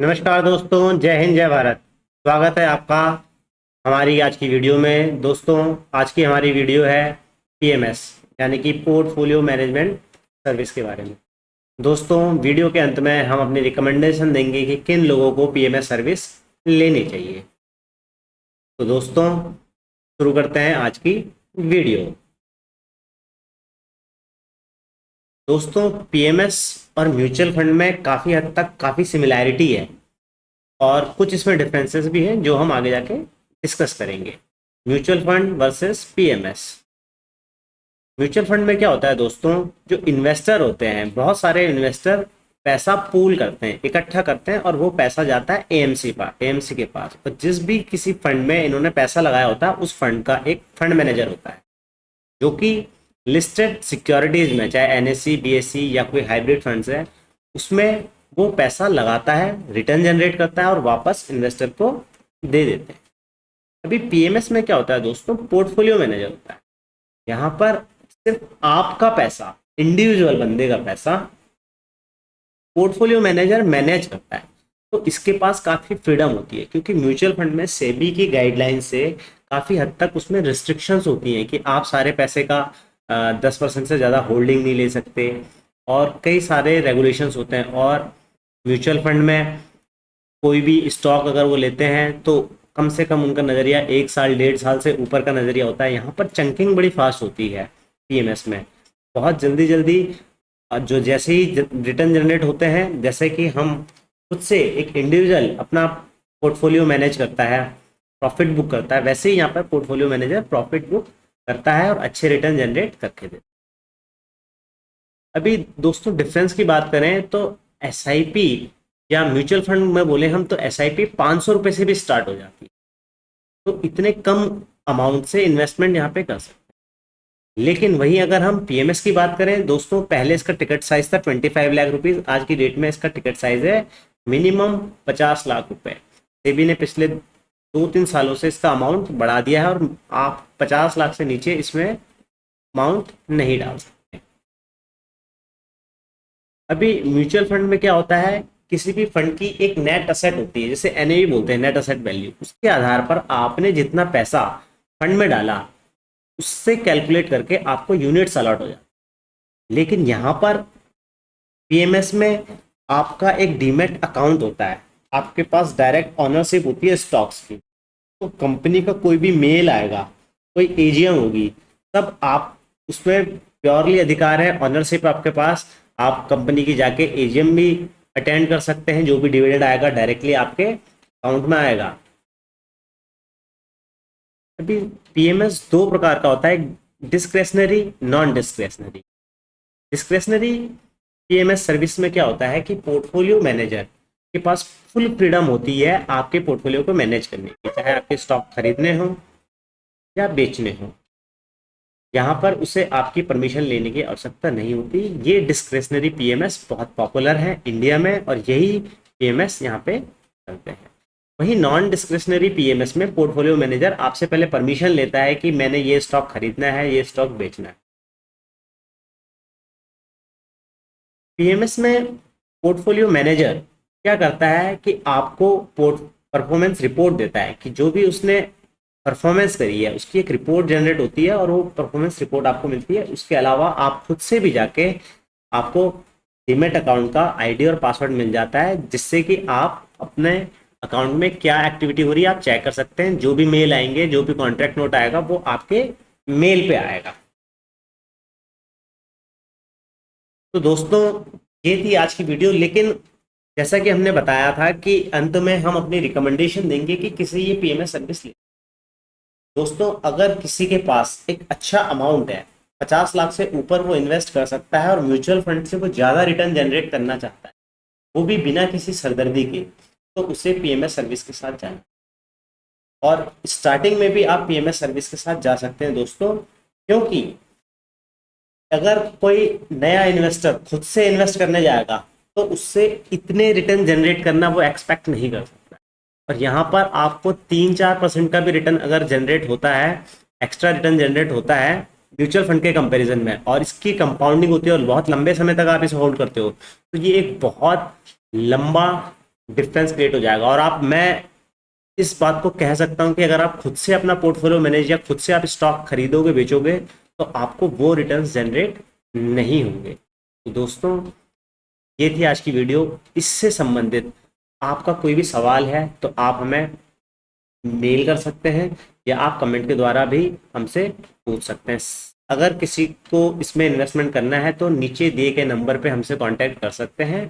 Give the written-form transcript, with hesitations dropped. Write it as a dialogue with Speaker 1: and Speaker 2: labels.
Speaker 1: नमस्कार दोस्तों, जय हिंद जय भारत। स्वागत है आपका हमारी आज की वीडियो में। दोस्तों, आज की हमारी वीडियो है पीएमएस यानी कि पोर्टफोलियो मैनेजमेंट सर्विस के बारे में। दोस्तों, वीडियो के अंत में हम अपनी रिकमेंडेशन देंगे कि किन लोगों को पीएमएस सर्विस लेनी चाहिए। तो दोस्तों, शुरू करते हैं आज की वीडियो। दोस्तों, पीएमएस और म्यूचुअल फंड में काफ़ी हद तक काफ़ी सिमिलैरिटी है और कुछ इसमें डिफरेंसेस भी हैं जो हम आगे जाके डिस्कस करेंगे। Mutual fund versus PMS. Mutual fund में क्या होता है दोस्तों, जो इन्वेस्टर होते हैं, बहुत सारे इन्वेस्टर पैसा पूल करते हैं, इकट्ठा करते हैं और वो पैसा जाता है एएमसी के पास। और जिस भी किसी फंड में इन्होंने पैसा लगाया होता है, उस फंड का एक फंड मैनेजर होता है जो कि लिस्टेड सिक्योरिटीज में, चाहे एनएससी, बीएससी या कोई हाइब्रिड फंड्स है, उसमें वो पैसा लगाता है, रिटर्न जनरेट करता है और वापस इन्वेस्टर को दे देते हैं। अभी पीएमएस में क्या होता है दोस्तों, पोर्टफोलियो मैनेजर होता है। यहाँ पर सिर्फ आपका पैसा, इंडिविजुअल बंदे का पैसा पोर्टफोलियो मैनेजर मैनेज करता है। तो इसके पास काफ़ी फ्रीडम होती है, क्योंकि म्यूचुअल फंड में सेबी की गाइडलाइन से काफ़ी हद तक उसमें रिस्ट्रिक्शंस होती हैं कि आप सारे पैसे का 10% से ज़्यादा होल्डिंग नहीं ले सकते, और कई सारे रेगुलेशंस होते हैं। और म्यूचुअल फंड में कोई भी स्टॉक अगर वो लेते हैं तो कम से कम उनका नज़रिया 1 साल 1.5 साल से ऊपर का नज़रिया होता है। यहाँ पर चंकिंग बड़ी फास्ट होती है पीएमएस में, बहुत जल्दी जल्दी जो जैसे ही रिटर्न जनरेट होते हैं, जैसे कि हम खुद से एक इंडिविजुअल अपना पोर्टफोलियो मैनेज करता है, प्रॉफिट बुक करता है, वैसे ही यहाँ पर पोर्टफोलियो मैनेजर प्रॉफिट बुक करता है और अच्छे रिटर्न जनरेट करके देता है। अभी दोस्तों, डिफरेंस की बात करें तो एसआईपी या म्यूचुअल फंड में बोले हम तो एसआईपी 500 रुपये से भी स्टार्ट हो जाती है। तो इतने कम अमाउंट से इन्वेस्टमेंट यहाँ पे कर सकते हैं। लेकिन वहीं अगर हम पीएमएस की बात करें दोस्तों, पहले इसका टिकट साइज था 25 लाख रुपीज़, आज की डेट में इसका टिकट साइज है मिनिमम 50 लाख रुपए। सेबी ने पिछले 2-3 सालों से इसका अमाउंट बढ़ा दिया है और आप 50 लाख से नीचे इसमें अमाउंट नहीं डाल सकते। अभी म्यूचुअल फंड में क्या होता है, किसी भी फंड की एक नेट असेट होती है, जैसे एनएवी बोलते हैं, नेट असेट वैल्यू। उसके आधार पर आपने जितना पैसा फंड में डाला उससे कैलकुलेट करके आपको यूनिट्स अलॉट हो जाते। लेकिन यहाँ पर पीएमएस में आपका एक डीमैट अकाउंट होता है, आपके पास डायरेक्ट ऑनरशिप होती है स्टॉक्स की। तो कंपनी का कोई भी मेल आएगा, कोई एजीएम होगी, तब आप उसमें प्योरली अधिकार है, ऑनरशिप आपके पास। आप कंपनी की जाके एजीएम भी अटेंड कर सकते हैं, जो भी डिविडेंड आएगा डायरेक्टली आपके अकाउंट में आएगा। अभी पीएमएस 2 प्रकार का होता है, discretionary, non discretionary. Discretionary PMS service में क्या होता है कि पोर्टफोलियो मैनेजर के पास फुल फ्रीडम होती है आपके पोर्टफोलियो को मैनेज करने की, चाहे आपके स्टॉक खरीदने हो या बेचने हो। यहाँ पर उसे आपकी परमिशन लेने की आवश्यकता नहीं होती। ये डिस्क्रेशनरी पीएमएस बहुत पॉपुलर है इंडिया में और यही पीएमएस यहाँ पे चलते हैं। वहीं नॉन डिस्क्रेशनरी पीएमएस में पोर्टफोलियो मैनेजर आपसे पहले परमिशन लेता है कि मैंने ये स्टॉक खरीदना है, ये स्टॉक बेचना है। पीएमएस में पोर्टफोलियो मैनेजर क्या करता है कि आपको परफॉर्मेंस रिपोर्ट देता है कि जो भी उसने परफॉर्मेंस करी है उसकी एक रिपोर्ट जनरेट होती है और वो परफॉर्मेंस रिपोर्ट आपको मिलती है। उसके अलावा आप खुद से भी जाके आपको डीमैट अकाउंट का आईडी और पासवर्ड मिल जाता है, जिससे कि आप अपने अकाउंट में क्या एक्टिविटी हो रही है आप चेक कर सकते हैं। जो भी मेल आएंगे, जो भी कॉन्ट्रैक्ट नोट आएगा, वो आपके मेल पे आएगा। तो दोस्तों, ये थी आज की वीडियो। लेकिन जैसा कि हमने बताया था कि अंत में हम अपनी रिकमेंडेशन देंगे कि किसी ये पीएमएस सर्विस ले। दोस्तों, अगर किसी के पास एक अच्छा अमाउंट है, 50 लाख से ऊपर वो इन्वेस्ट कर सकता है और म्यूचुअल फंड से वो ज़्यादा रिटर्न जनरेट करना चाहता है, वो भी बिना किसी सरदर्दी के, तो उसे पीएमएस सर्विस के साथ जाना। और स्टार्टिंग में भी आप पीएमएस सर्विस के साथ जा सकते हैं दोस्तों, क्योंकि अगर कोई नया इन्वेस्टर खुद से इन्वेस्ट करने जाएगा तो उससे इतने रिटर्न जनरेट करना वो एक्सपेक्ट नहीं कर सकता। और यहाँ पर आपको 3-4% का भी रिटर्न अगर जनरेट होता है, एक्स्ट्रा रिटर्न जनरेट होता है म्यूचुअल फंड के कंपैरिजन में, और इसकी कंपाउंडिंग होती है और बहुत लंबे समय तक आप इसे होल्ड करते हो, तो ये एक बहुत लंबा डिफरेंस क्रिएट हो जाएगा। और आप मैं इस बात को कह सकता हूं कि अगर आप खुद से अपना पोर्टफोलियो मैनेज या खुद से आप स्टॉक खरीदोगे बेचोगे तो आपको वो रिटर्न्स जनरेट नहीं होंगे। तो दोस्तों ये थी आज की वीडियो। इससे संबंधित आपका कोई भी सवाल है तो आप हमें मेल कर सकते हैं या आप कमेंट के द्वारा भी हमसे पूछ सकते हैं। अगर किसी को इसमें इन्वेस्टमेंट करना है तो नीचे दिए गए नंबर पे हमसे कांटेक्ट कर सकते हैं।